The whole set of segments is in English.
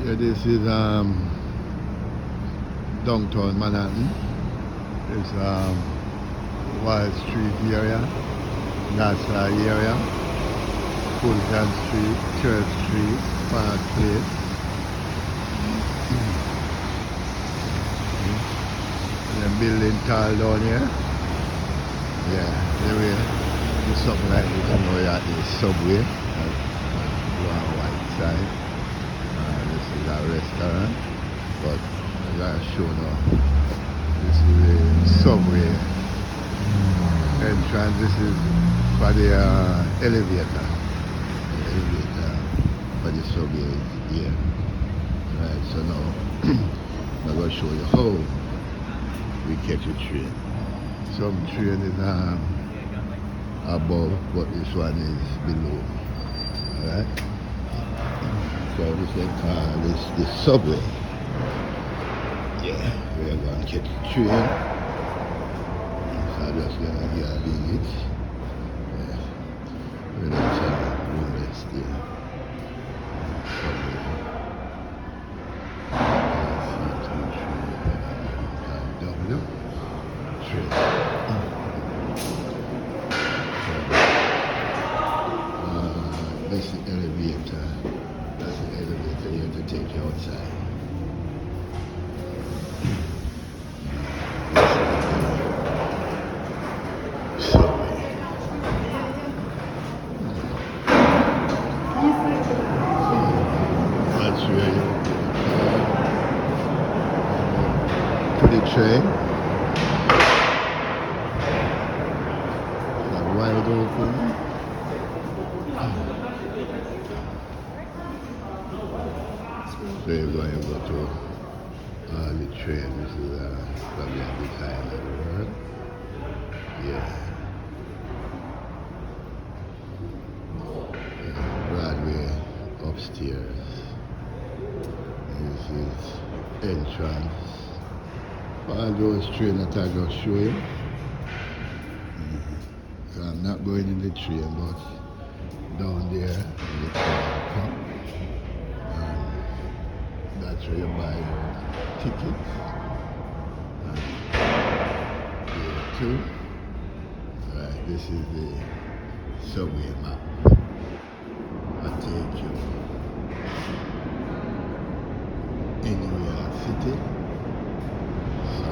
Yeah, this is downtown Manhattan. It's Wall Street area, Nassau area, Fulton Street, Church Street, Park Place. And then building tall down here. Yeah, anyway, it's something like this, you know, you're at the subway, blue and white side. This is a restaurant, but I gotta show now. This is the subway entrance. This is for the elevator. The elevator for the subway is here. Right, so now I'm gonna show you how we catch a train. Some train is above, but this one is below. Alright? So this they call this the subway. Yeah, we are going to catch a train. So I'm just gonna get a visit. Yeah. We're going to room rest here. Subway. W. Train. That's the elevator. That's the elevator here to take you outside. Subway. That's where you to the train. Wide open. So you're going to go to the train. This is probably a big island of the world. Yeah. Broadway upstairs. This is entrance. All those trains that I just show you. So I'm not going in the train, but down there in the train come. That's where you buy your tickets. Here too. Right, this is the subway map. I take you anywhere city. So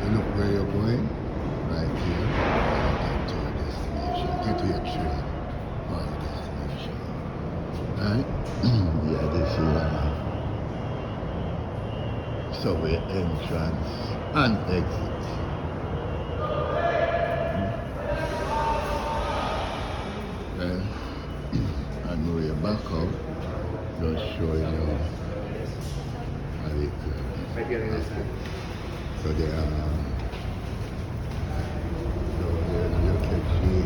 you look where you're going, right here, and get to your destination. Get to your train or your destination. Right? Yeah, this is subway entrance and exit. Well, and when you back up, just showing you a little. So there are you can see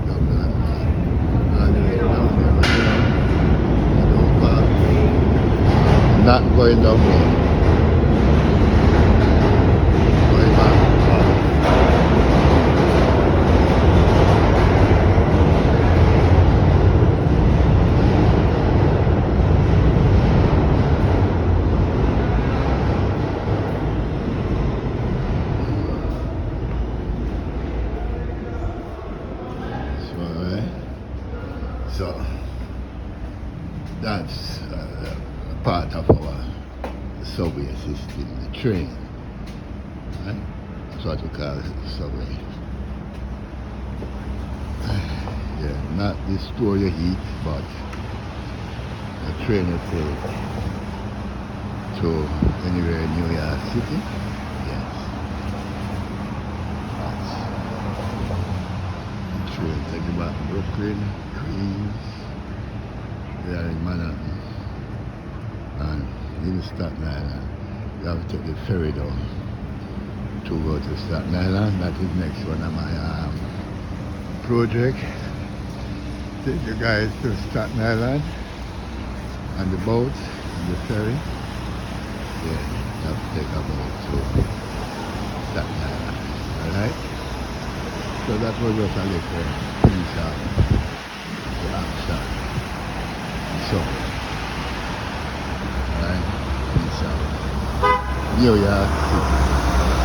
down there, all the way down there. You don't park. Not going down there. Going back. So that's part of our subway system, the train. Right? That's what we call it, the subway. Yeah, not the store you eat, but the train you take to anywhere in New York City. Yes. That's the train take you back to Brooklyn, Queens. They are in Manhattan. And in Staten Island, you have to take the ferry down to go to Staten Island. That is next one of my project. Take you guys to Staten Island on the boat, on the ferry. Yeah, you have to take a boat to Staten Island. Alright? So that was just a little piece of the action. So New York City.